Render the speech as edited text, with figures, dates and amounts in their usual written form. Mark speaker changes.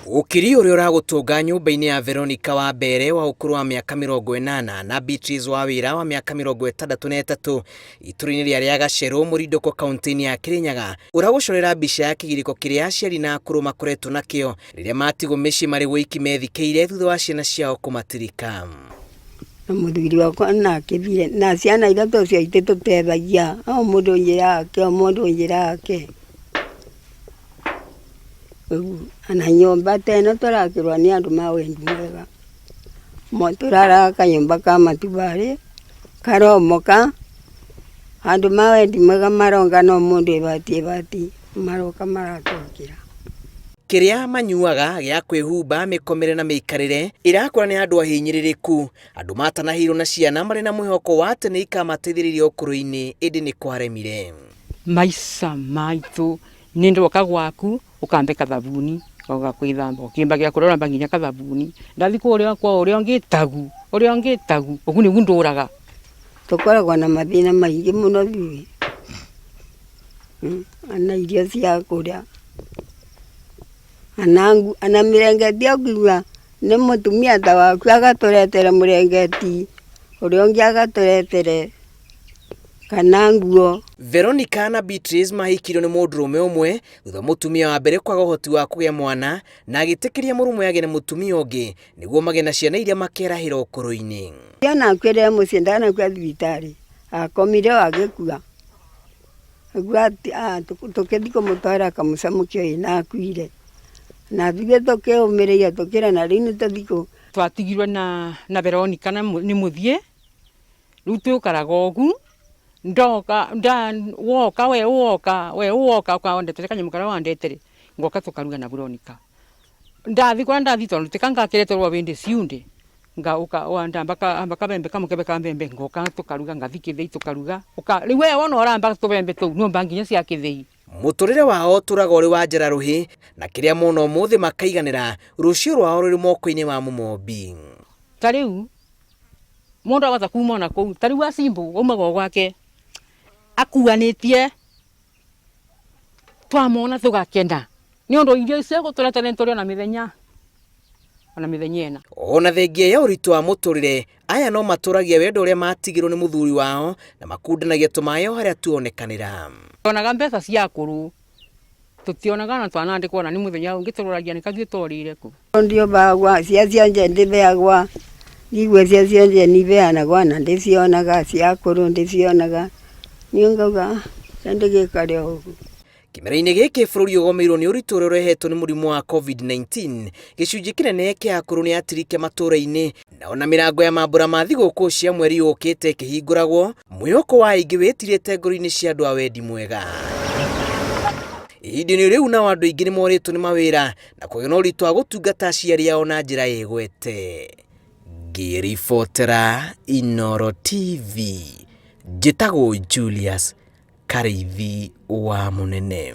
Speaker 1: Ukiri uria uragutunga nyumba-ini ya Veronica wa mbere wa ukuru wa miaka 80 na Beatrice wa wira wa miaka 63 ituri-ini ria Gaceru Murindoko kaunti-ini ya Kirinyaga uragucorera mbica ya kigiriko kiria aciari na akuru makoretwo nakio riria matigwo micii mari wiki methikĩire thutha wa ciana ciao kumatirika.
Speaker 2: Na muthuri wakwa na akithire na ciana ithatu cia itũ tũteithagia o mũndũ njĩra yake o mũndũ njĩra yake. Ana nyumba tena tũrakĩrwo nĩ andũ ma wendi mwega. Tũraraga kanyũmba ka matubari karomoka andũ ma wendi mwega marongana o mũndũ ibati maroka maratũkĩra.
Speaker 1: Kiria manyuaga gĩa kwĩhumba mĩkomere na mĩikarĩre irakũra nĩ andũ ahinyĩrĩrĩku, andũ matanahirwo na ciana marĩ na mwĩhoko wa atĩ nĩ ikamateithĩrĩria ũkũrũ-inĩ ĩndĩ nĩ kwaremire.
Speaker 3: Maica maitũ nĩ ndoka gwaku ukambe kathabuni ũgakwĩthamba ũkĩmba gĩa kũrora nginya kathabuni ndathi kũrĩa kwa ũrĩa ngĩtagu ũguo nĩguo ndũraga.
Speaker 2: Tũkoragwo na mathĩna maingĩ mũno biũ ana irio cia kũrĩa ana mirengeti akuga nĩ mũtumia ta waku agatũretere mũrengeti ũrĩa ũngĩ agatũretere kana nguo.
Speaker 1: Veronica na Beatrice mahikirwo nĩ mũndũrũme ũmwe thutha mũtumia wa mbere kwaga ũhoti wa kũgĩa mwana na agĩtĩkĩria mũrũme agĩe na mũtumia ũngĩ nĩguo magĩe na ciana iria makerahĩra ũkũrũ-inĩ.
Speaker 2: Ciana akwĩrĩra mũciĩ ndanakua thibitarĩ akomire agĩkua. Tũkĩthiĩ kũmũtwara kamũcamũkio na akuire. Na thutha tũkĩũmĩrĩria tũkĩra na rĩu nĩtũthikũ.
Speaker 3: Twatigirwo na Veronica nĩ mũthiĩ rĩu tũikaraga ũgu ndoka woka ukawandete kanyamũ karĩa wandete ngoka tũkaruga na Veronica. Ndathi tondũ tikangakĩreterwo wĩndĩ ciunde ngauka wanda mbaka bembe kamũkebe ka mbembe ngoka tũkaruga ngathi kĩthĩi tũkaruga rĩu we wona ũramba tũbembe tũu nyũmba nginya cia kĩthĩi.
Speaker 1: Mũtũrĩre wao tũraga ũrĩ wa njĩra rũhĩ na kĩrĩa mona ũmũthĩ makaiganĩra rũciũ rwao rũrĩ moko-inĩ wa mũmombi.
Speaker 3: Ta rĩu mũndũ agata kuma na kũu ta rĩu acimbo umaga gwake akuanĩtie twamona tũgakena nĩ ũndũ irio icio gũtũretene tũrĩ na mĩthenya ĩna.
Speaker 1: Ona thengia ya ũritũ wa mũtũrĩre aya no matũragia wendo ũrĩa matigĩrwo nĩ mũthuri wao na makundanagia tũmayo harĩa tuonekanĩra.
Speaker 3: Tuonaga mbeca cia akũrũ tũtionaga na twanandĩkwo na nĩ mũthenya ũngĩ tũroragia nĩ kathiĩ twarĩire kũ.
Speaker 2: Ndio bagwa cia nje ndĩbeagwa igwe cia nje nibeanagwa na ndĩcionaga cia akũrũ ndĩcionaga nĩ ngauga ndĩgĩkare ũguo.
Speaker 1: Kĩmera-inĩ gĩkĩ bũrũri ũgomeirwo nĩ ũritũ ũrĩa ũrehetwo nĩ mũrimũ wa COVID-19 gĩcunjĩ kĩnene kĩa akũrũ nĩ atirike matũũra-inĩ na ona mĩrango ya mambũra ma thigũkũ cia mweri ũkĩte ĩkĩhingũragwo mwĩhoko wa aingĩ wĩtirĩte ngoro-inĩ cia andũ a wendi mwega. Ihinda-inĩ rĩu nao andũ aingĩ nĩ morĩtwo nĩ mawĩra na kũgĩa na ũritũ wa gũtungata aciari ao na njĩra ĩgwete. Ngĩribotera Inooro TV njĩtagwo Julius Karĩithi wa Mũnene.